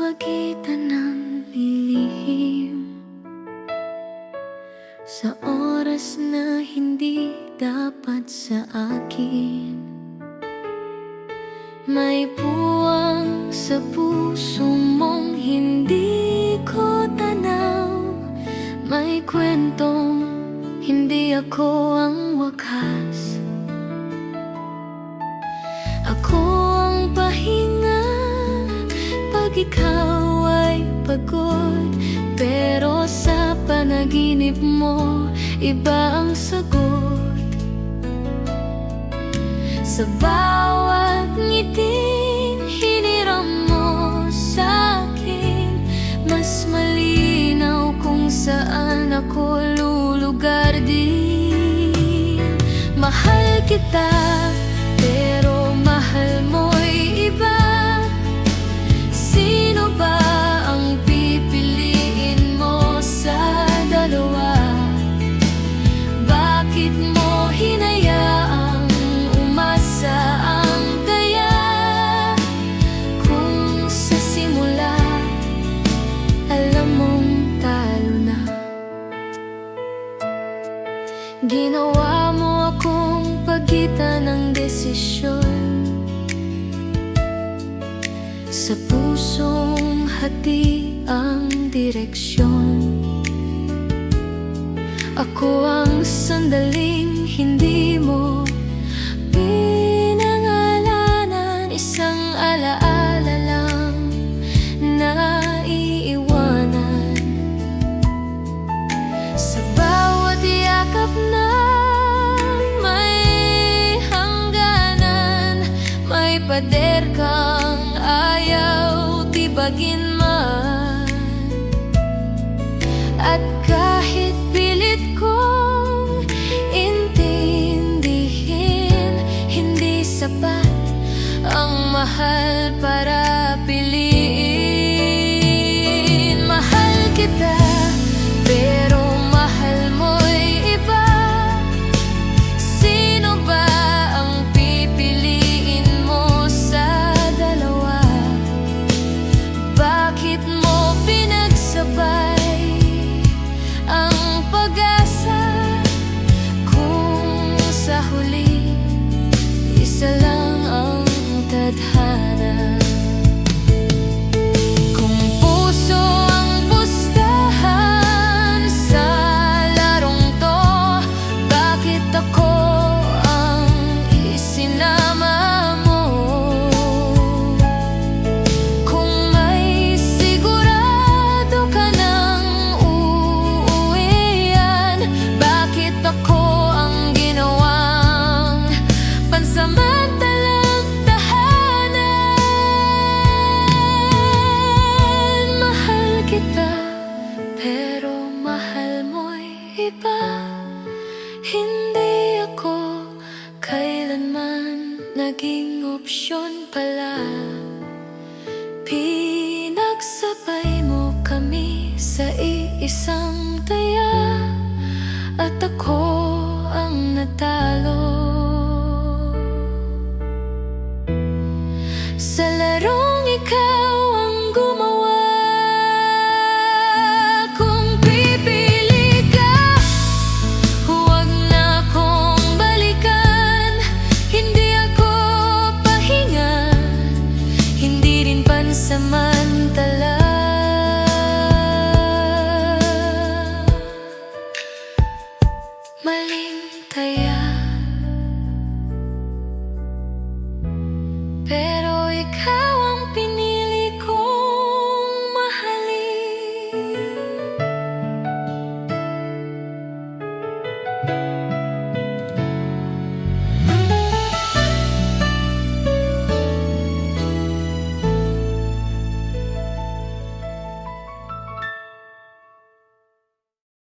pagitan ng lihim, sa oras na hindi dapat sa akin. May puwang sa puso mong hindi ko tanaw, may kwentong hindi ako ang wakas. Ako ang pahinga pag ikaw ay pagod, pero sa panaginip mo iba ang sagot. Sa bawat ngiting hiniram mo sa'kin, mas malinaw kung saan ako lulugar din. Mahal kita, pero mahal mo'y iba. Sino ba ang pipiliin mo sa dalawa? Bakit mo hinayaang umasa ang taya, kung sa simula alam mong talo na? Ginawa mo akong pagitan ng desisyon, sa pusong hati ang direksyon. Ako ang sandaling hindi mo pinangalanan, isang alaala lang na iiwanan. Sa bawat yakap na may hangganan, may pader kang ayaw tibagin man. At kahit pilit kong intindihin, hindi sapat ang mahal para piliin. Mahal kita, pero mahal mo'y iba. Sino ba ang pipiliin mo sa dalawa? Bakit mo pinagsabay ang pag-asa, kung sa huli isa lang ang tadhana? Kung puso ang pustahan sa larong to, bakit ako ang isinama mo? Kung may sigurado ka ng uuwian, bakit ako ang ginawang pansamantalang tahanan? Mahal kita, pero mahal mo'y iba. Hindi ako kailanman naging opsyon pala. Pinagsabay mo kami sa iisang taya, at ako ang natalo. Sa larong ikaw ang gumawa. Kung pipili ka, huwag na akong balikan. Hindi ako pahinga, hindi rin pansamantala. Maling taya.